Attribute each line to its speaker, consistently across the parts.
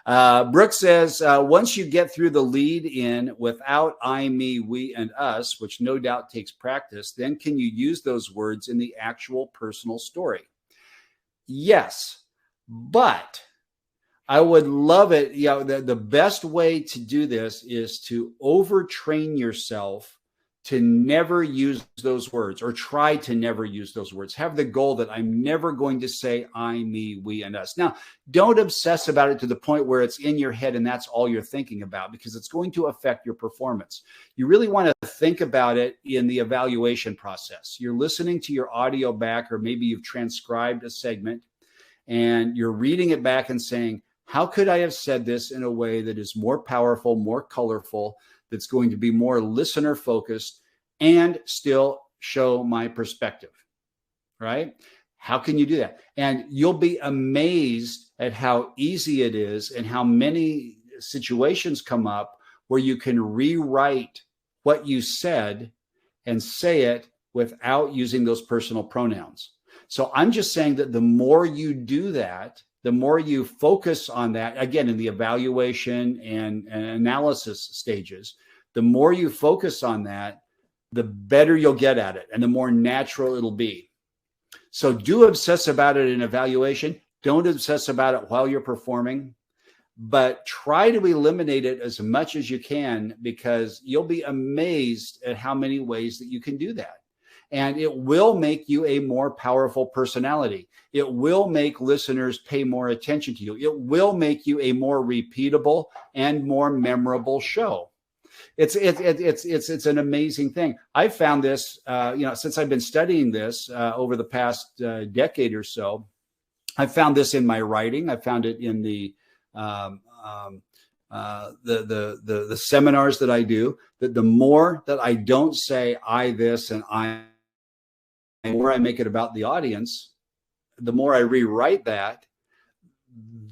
Speaker 1: Brooke says, once you get through the lead in without I, me, we, and us, which no doubt takes practice, then can you use those words in the actual personal story? Yes, but I would love it. The best way to do this is to overtrain yourself to never use those words, or try to never use those words. Have the goal that I'm never going to say I, me, we, and us. Now, don't obsess about it to the point where it's in your head and that's all you're thinking about, because it's going to affect your performance. You really want to think about it in the evaluation process. You're listening to your audio back, or maybe you've transcribed a segment and you're reading it back and saying, how could I have said this in a way that is more powerful, more colorful, that's going to be more listener focused and still show my perspective, right? How can you do that? And you'll be amazed at how easy it is and how many situations come up where you can rewrite what you said and say it without using those personal pronouns. So I'm just saying that the more you do that, the more you focus on that, again, in the evaluation and analysis stages, the more you focus on that, the better you'll get at it and the more natural it'll be. So do obsess about it in evaluation. Don't obsess about it while you're performing, but try to eliminate it as much as you can, because you'll be amazed at how many ways that you can do that. And it will make you a more powerful personality. It will make listeners pay more attention to you. It will make you a more repeatable and more memorable show. It's an amazing thing. I've found this, since I've been studying this over the past decade or so. I found this in my writing. I found it in the seminars that I do. That the more that I don't say I this and I, the more I make it about the audience, the more I rewrite that,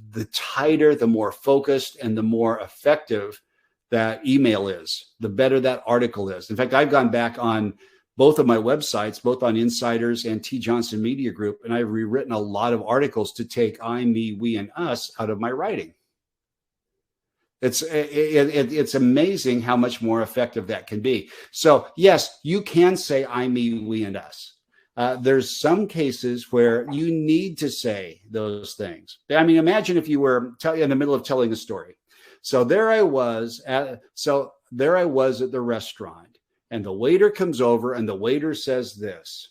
Speaker 1: the tighter, the more focused, and the more effective that email is, the better that article is. In fact, I've gone back on both of my websites, both on Insiders and T. Johnson Media Group, and I've rewritten a lot of articles to take I, me, we, and us out of my writing. It's amazing how much more effective that can be. So yes, you can say I, me, we, and us. There's some cases where you need to say those things. I mean, imagine if you were in the middle of telling a story. So there I was at the restaurant, and the waiter comes over and the waiter says this.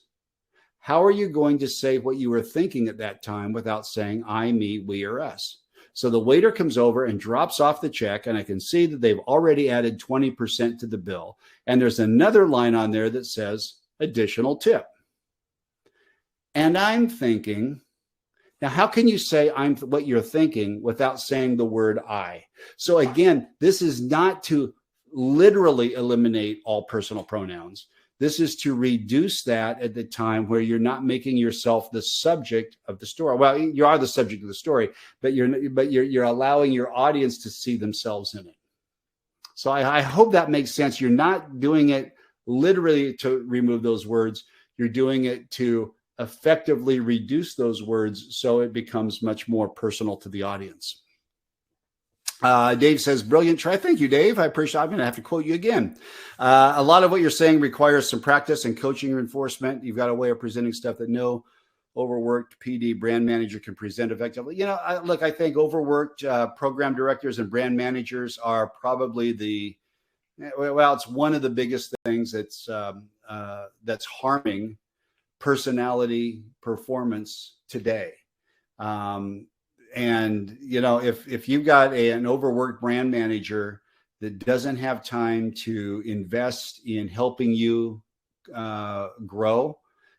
Speaker 1: How are you going to say what you were thinking at that time without saying I, me, we, or us? So the waiter comes over and drops off the check, and I can see that they've already added 20% to the bill. And there's another line on there that says additional tip. And I'm thinking, now, how can you say I'm what you're thinking without saying the word I? So again, this is not to literally eliminate all personal pronouns. This is to reduce that at the time where you're not making yourself the subject of the story. Well, you are the subject of the story, but you're allowing your audience to see themselves in it. So I hope that makes sense. You're not doing it literally to remove those words. You're doing it to effectively reduce those words so it becomes much more personal to the audience. Dave says, brilliant try. Thank you, Dave. I appreciate it. I'm going to have to quote you again. A lot of what you're saying requires some practice and coaching reinforcement. You've got a way of presenting stuff that no overworked PD brand manager can present effectively. I think overworked program directors and brand managers are probably it's one of the biggest things that's harming personality performance today. And if you've got an overworked brand manager that doesn't have time to invest in helping you grow,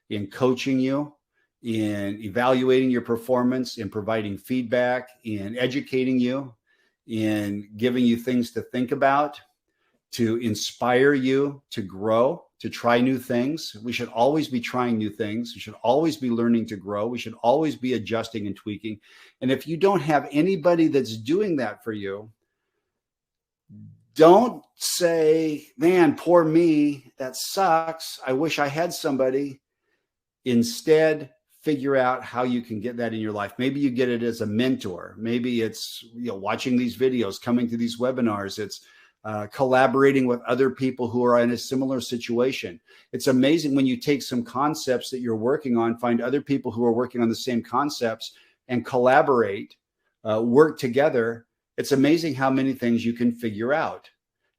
Speaker 1: in coaching you, in evaluating your performance, in providing feedback, in educating you, in giving you things to think about, to inspire you to grow, to try new things. We should always be trying new things. We should always be learning to grow. We should always be adjusting and tweaking. And if you don't have anybody that's doing that for you, don't say, man, poor me, that sucks. I wish I had somebody. Instead, figure out how you can get that in your life. Maybe you get it as a mentor. Maybe it's watching these videos, coming to these webinars. It's collaborating with other people who are in a similar situation. It's amazing when you take some concepts that you're working on, find other people who are working on the same concepts, and collaborate, work together. It's amazing how many things you can figure out.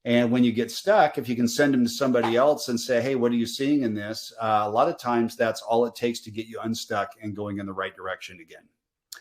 Speaker 1: And when you get stuck, if you can send them to somebody else and say, hey, what are you seeing in this? A lot of times that's all it takes to get you unstuck and going in the right direction again.